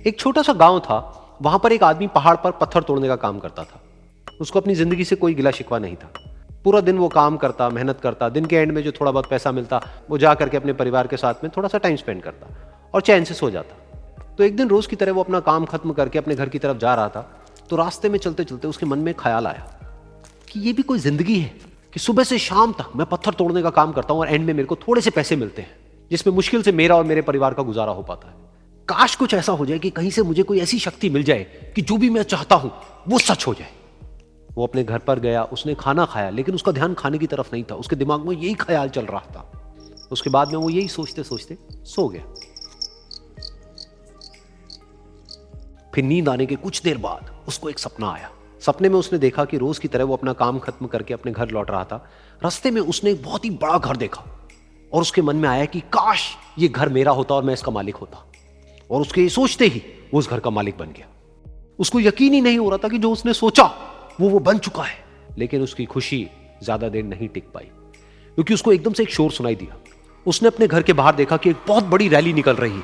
एक छोटा सा गांव था। वहां पर एक आदमी पहाड़ पर पत्थर तोड़ने का काम करता था। उसको अपनी जिंदगी से कोई गिला शिकवा नहीं था। पूरा दिन वो काम करता, मेहनत करता। दिन के एंड में जो थोड़ा बहुत पैसा मिलता वो जा करके अपने परिवार के साथ में थोड़ा सा टाइम स्पेंड करता और चैन से सो जाता। तो एक दिन रोज की तरह वो अपना काम खत्म करके अपने घर की तरफ जा रहा था। तो रास्ते में चलते चलते उसके मन में ख्याल आया कि ये भी कोई जिंदगी है कि सुबह से शाम तक मैं पत्थर तोड़ने का काम करता हूं और एंड में मेरे को थोड़े से पैसे मिलते हैं, जिसमें मुश्किल से मेरा और मेरे परिवार का गुजारा हो पाता है। काश कुछ ऐसा हो जाए कि कहीं से मुझे कोई ऐसी शक्ति मिल जाए कि जो भी मैं चाहता हूं वो सच हो जाए। वो अपने घर पर गया, उसने खाना खाया, लेकिन उसका ध्यान खाने की तरफ नहीं था। उसके दिमाग में यही ख्याल चल रहा था। उसके बाद में वो यही सोचते सोचते सो गया। फिर नींद आने के कुछ देर बाद उसको एक सपना आया। सपने में उसने देखा कि रोज की तरह वो अपना काम खत्म करके अपने घर लौट रहा था। रास्ते में उसने एक बहुत ही बड़ा घर देखा और उसके मन में आया कि काश ये घर मेरा होता और मैं इसका मालिक होता। और उसके सोचते ही वो उस घर का मालिक बन गया। उसको यकीन ही नहीं हो रहा था कि जो उसने सोचा वो बन चुका है। लेकिन उसकी खुशी ज्यादा देर नहीं टिक पाई, क्योंकि उसको एकदम से एक शोर सुनाई दिया। उसने अपने घर के बाहर देखा कि एक बहुत बड़ी रैली निकल रही है,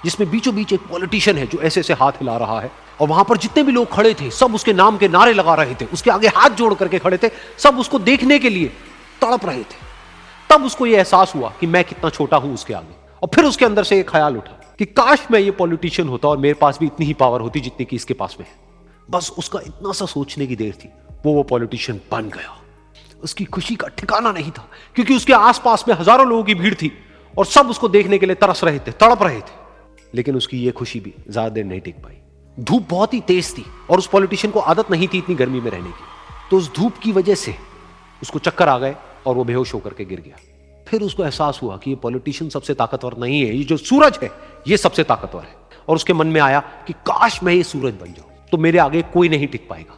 जिसमें बीचों बीच एक पॉलिटिशियन है जो ऐसे ऐसे हाथ हिला रहा है। और वहां पर जितने भी लोग खड़े थे सब उसके नाम के नारे लगा रहे थे, उसके आगे हाथ जोड़ करके खड़े थे। सब उसको देखने के लिए तड़प रहे थे। तब उसको यह एहसास हुआ कि मैं कितना छोटा हूं उसके आगे। और फिर उसके अंदर से एक ख्याल उठा कि काश मैं ये पॉलिटिशियन होता और मेरे पास भी इतनी ही पावर होती जितनी कि इसके पास में है। बस उसका इतना सा सोचने की देर थी, वो पॉलिटिशियन बन गया। उसकी खुशी का ठिकाना नहीं था, क्योंकि उसके आसपास में हजारों लोगों की भीड़ थी और सब उसको देखने के लिए तरस रहे थे, तड़प रहे थे। लेकिन उसकी ये खुशी भी ज्यादा देर नहीं टिक पाई। धूप बहुत ही तेज थी और उस पॉलिटिशियन को आदत नहीं थी इतनी गर्मी में रहने की। तो उस धूप की वजह से उसको चक्कर आ गए और वो बेहोश होकर के गिर गया। फिर उसको एहसास हुआ कि ये पॉलिटिशियन सबसे ताकतवर नहीं है, ये जो सूरज है ये सबसे ताकतवर है। और उसके मन में आया कि काश मैं ये सूरज बन जाऊं तो मेरे आगे कोई नहीं टिक पाएगा।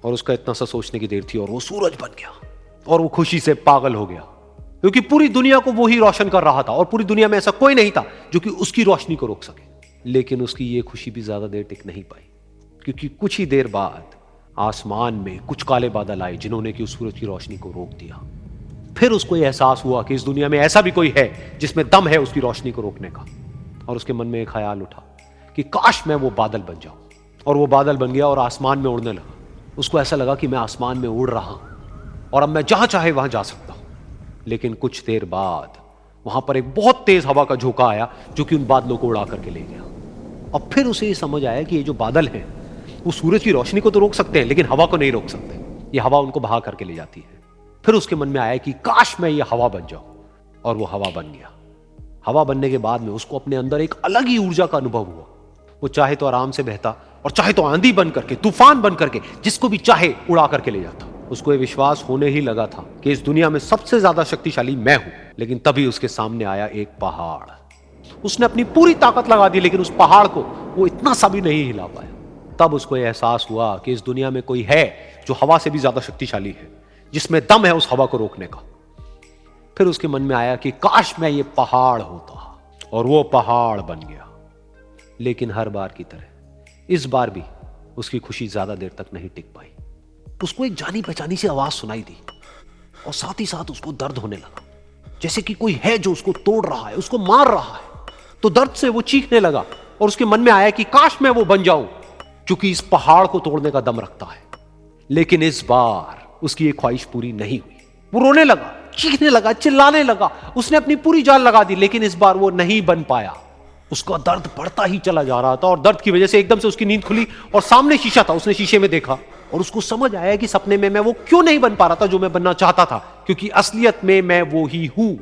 और उसका इतना सा सोचने की देर थी और वो सूरज बन गया। और वो खुशी से पागल हो गया, क्योंकि पूरी दुनिया को वो ही रोशन कर रहा था और पूरी दुनिया में ऐसा कोई नहीं था जो कि उसकी रोशनी को रोक सके। लेकिन उसकी ये खुशी भी ज्यादा देर टिक नहीं पाई, क्योंकि कुछ ही देर बाद आसमान में कुछ काले बादल आए जिन्होंने कि उस सूरज की रोशनी को रोक दिया। फिर उसको यह एहसास हुआ कि इस दुनिया में ऐसा भी कोई है जिसमें दम है उसकी रोशनी को रोकने का। और उसके मन में एक ख्याल उठा कि काश मैं वो बादल बन जाऊं। और वो बादल बन गया और आसमान में उड़ने लगा। उसको ऐसा लगा कि मैं आसमान में उड़ रहा हूं और अब मैं जहां चाहे वहां जा सकता हूं। लेकिन कुछ देर बाद वहां पर एक बहुत तेज हवा का झोंका आया जो कि उन बादलों को उड़ा करके ले गया। और फिर उसे ये समझ आया कि ये जो बादल हैं वो सूरज की रोशनी को तो रोक सकते हैं, लेकिन हवा को नहीं रोक सकते। ये हवा उनको बहा करके ले जाती है। फिर उसके मन में आया कि काश मैं ये हवा बन जाऊं। और वो हवा बन गया। हवा बनने के बाद में उसको अपने अंदर एक अलग ही ऊर्जा का अनुभव हुआ। वो चाहे तो आराम से बहता और चाहे तो आंधी बन करके, तूफान बन करके, जिसको भी चाहे उड़ा करके ले जाता। उसको ये विश्वास होने ही लगा था कि इस दुनिया में सबसे ज्यादा शक्तिशाली मैं हूं। लेकिन तभी उसके सामने आया एक पहाड़। उसने अपनी पूरी ताकत लगा दी, लेकिन उस पहाड़ को वो इतना सा भी नहीं हिला पाया। तब उसको यह एहसास हुआ कि इस दुनिया में कोई है जो हवा से भी ज्यादा शक्तिशाली है, जिसमें दम है उस हवा को रोकने का। फिर उसके मन में आया कि काश मैं ये पहाड़ होता। और वो पहाड़ बन गया। लेकिन हर बार की तरह इस बार भी उसकी खुशी ज्यादा देर तक नहीं टिक पाई। उसको एक जानी पहचानी सी आवाज सुनाई दी और साथ ही साथ उसको दर्द होने लगा, जैसे कि कोई है जो उसको तोड़ रहा है, उसको मार रहा है। तो दर्द से वो चीखने लगा और उसके मन में आया कि काश मैं वो बन जाऊं क्योंकि इस पहाड़ को तोड़ने का दम रखता है। लेकिन इस बार उसकी एक ख्वाहिश पूरी नहीं हुई। वो रोने लगा, चीखने लगा, चिल्लाने लगा। उसने अपनी पूरी जान लगा दी, लेकिन इस बार वो नहीं बन पाया। उसका दर्द बढ़ता ही चला जा रहा था और दर्द की वजह से एकदम से उसकी नींद खुली और सामने शीशा था। उसने शीशे में देखा और उसको समझ आया कि सपने में मैं वो क्यों नहीं बन पा रहा था जो मैं बनना चाहता था, क्योंकि असलियत में मैं वो ही हूं।